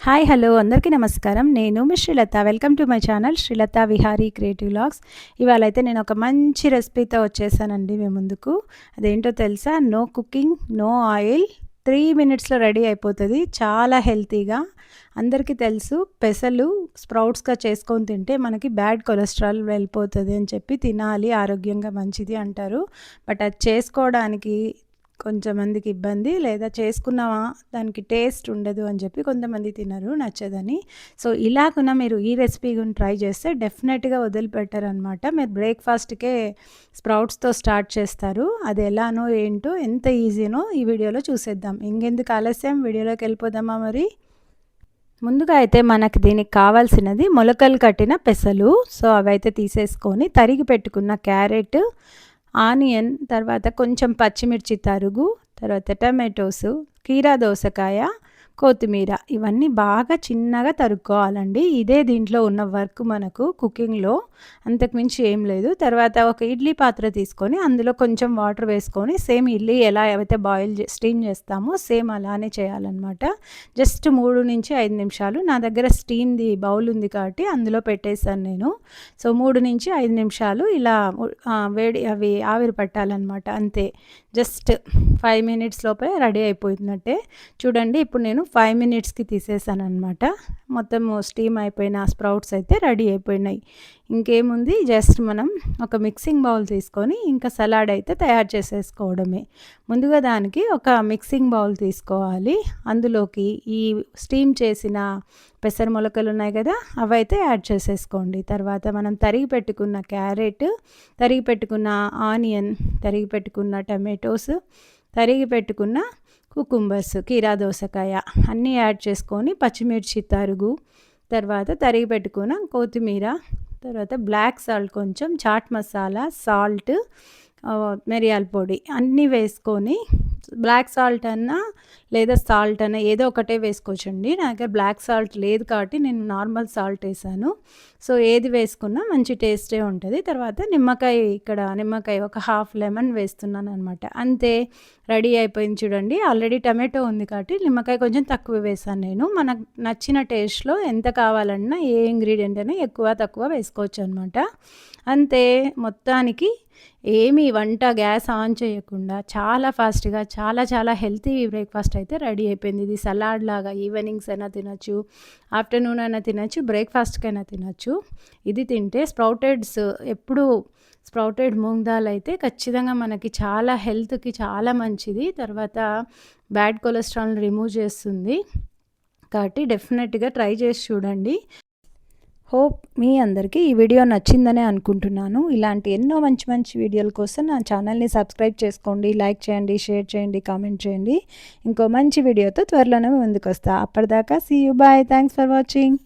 Hi hello అందరికీ నమస్కారం. నేను మీ Srilatha. Welcome to my channel Srilatha Vihari creative vlogs. ఇవాళ అయితే నేను ఒక మంచి రెసిపీతో వచ్చేసానండి మీ ముందుకు. అదేంటో తెలుసా? నో కుకింగ్, నో ఆయిల్, 3 మినిట్స్లో రెడీ అయిపోతుంది. చాలా హెల్తీగా. అందరికీ తెలుసు పెసలు స్ప్రౌట్స్గా చేసుకొని తింటే మనకి బ్యాడ్ కొలెస్ట్రాల్ వెళ్ళిపోతుంది అని చెప్పి తినాలి, ఆరోగ్యంగా మంచిది అంటారు. బట్ అది చేసుకోవడానికి కొంచెంమందికి ఇబ్బంది, లేదా చేసుకున్నావా దానికి టేస్ట్ ఉండదు అని చెప్పి కొంతమంది తినరు, నచ్చదని. సో ఇలాగున మీరు ఈ రెసిపీ ట్రై చేస్తే డెఫినెట్గా వదిలిపెట్టారనమాట. మీరు బ్రేక్ఫాస్ట్కే స్ప్రౌట్స్తో స్టార్ట్ చేస్తారు. అది ఎలానో ఏంటో ఎంత ఈజీనో ఈ వీడియోలో చూసేద్దాం. ఇంకెందుకు ఆలస్యం, వీడియోలోకి వెళ్ళిపోదామా మరి. ముందుగా అయితే మనకి దీనికి కావాల్సినది మొలకలు కట్టిన పెసలు. సో అవైతే తీసేసుకొని తరిగి పెట్టుకున్న క్యారెట్, ఆనియన్, తర్వాత కొంచెం పచ్చిమిర్చి తరుగు, తర్వాత టమాటోస్, కీరా దోసకాయ, కొత్తిమీర, ఇవన్నీ బాగా చిన్నగా తరుక్కోవాలండి. ఇదే దీంట్లో ఉన్న వర్క్ మనకు కుకింగ్లో, అంతకుమించి ఏం లేదు. తర్వాత ఒక ఇడ్లీ పాత్ర తీసుకొని అందులో కొంచెం వాటర్ వేసుకొని సేమ్ ఇడ్లీ ఎలా అయితే స్టీమ్ చేస్తామో సేమ్ అలానే చేయాలన్నమాట. జస్ట్ 3 నుంచి 5 నిమిషాలు. నా దగ్గర స్టీమ్ది బౌల్ ఉంది కాబట్టి అందులో పెట్టేశాను నేను. సో 3 నుంచి 5 నిమిషాలు ఇలా అవి ఆవిరి పట్టాలన్నమాట, అంతే. జస్ట్ 5 మినిట్స్ లోపే రెడీ అయిపోతున్నట్టే. చూడండి, ఇప్పుడు నేను 5 మినిట్స్కి తీసేసాను అనమాట. మొత్తం స్టీమ్ అయిపోయిన స్ప్రౌట్స్ అయితే రెడీ అయిపోయినాయి. ఇంకేముంది, జస్ట్ మనం ఒక మిక్సింగ్ బౌల్ తీసుకొని ఇంకా సలాడ్ అయితే తయారు చేసేసుకోవడమే. ముందుగా దానికి ఒక మిక్సింగ్ బౌల్ తీసుకోవాలి. అందులోకి ఈ స్టీమ్ చేసిన పెసర మొలకలు ఉన్నాయి కదా, అవైతే యాడ్ చేసేసుకోండి. తర్వాత మనం తరిగి పెట్టుకున్న క్యారెట్, తరిగి పెట్టుకున్న ఆనియన్, తరిగి పెట్టుకున్న టమాటోస్, తరిగి పెట్టుకున్న కుకుంబర్స్, కీరా దోసకాయ అన్నీ యాడ్ చేసుకొని, పచ్చిమిర్చి తరుగు, తర్వాత తరిగి పెట్టుకున్న కొత్తిమీర, తర్వాత బ్లాక్ సాల్ట్, కొంచెం చాట్ మసాలా, సాల్ట్, మిరియాల పొడి అన్నీ వేసుకొని, బ్లాక్ సాల్ట్ అన్నా లేదా సాల్ట్ అన్నా ఏదో ఒకటే వేసుకోవచ్చండి. నా దగ్గర బ్లాక్ సాల్ట్ లేదు కాబట్టి నేను నార్మల్ సాల్ట్ వేసాను. సో ఏది వేసుకున్నా మంచి టేస్టే ఉంటుంది. తర్వాత నిమ్మకాయ ఒక హాఫ్ లెమన్ వేస్తున్నాను అనమాట. అంతే, రెడీ అయిపోయింది. చూడండి, ఆల్రెడీ టమాటో ఉంది కాబట్టి నిమ్మకాయ కొంచెం తక్కువ వేసాను నేను. మనకు నచ్చిన టేస్ట్లో ఎంత కావాలన్నా ఏ ఇంగ్రీడియంట్ అయినా ఎక్కువ తక్కువ వేసుకోవచ్చు అనమాట. అంతే, మొత్తానికి ఏమీ వంట గ్యాస్ ఆన్ చేయకుండా చాలా ఫాస్ట్గా చాలా హెల్తీ బ్రేక్ఫాస్ట్ అయితే రెడీ అయిపోయింది. ఇది సలాడ్ లాగా ఈవినింగ్స్ అయినా తినచ్చు, ఆఫ్టర్నూన్ అయినా తినచ్చు, బ్రేక్ఫాస్ట్కైనా తినచ్చు. ఇది తింటే స్ప్రౌటెడ్ మూంగ్ దాల్ అయితే ఖచ్చితంగా మనకి చాలా హెల్త్కి చాలా మంచిది. తర్వాత బ్యాడ్ కొలెస్ట్రాల్ రిమూవ్ చేస్తుంది కాబట్టి డెఫినెట్గా ట్రై చేసి చూడండి. హోప్ మీ అందరికీ ఈ వీడియో నచ్చిందనే అనుకుంటున్నాను. ఇలాంటి ఎన్నో మంచి వీడియోల కోసం నా ఛానల్ని సబ్స్క్రైబ్ చేసుకోండి, లైక్ చేయండి, షేర్ చేయండి, కామెంట్ చేయండి. ఇంకో మంచి వీడియోతో త్వరలోనే ముందుకు వస్తా. అప్పటిదాకా see you, bye, thanks for watching.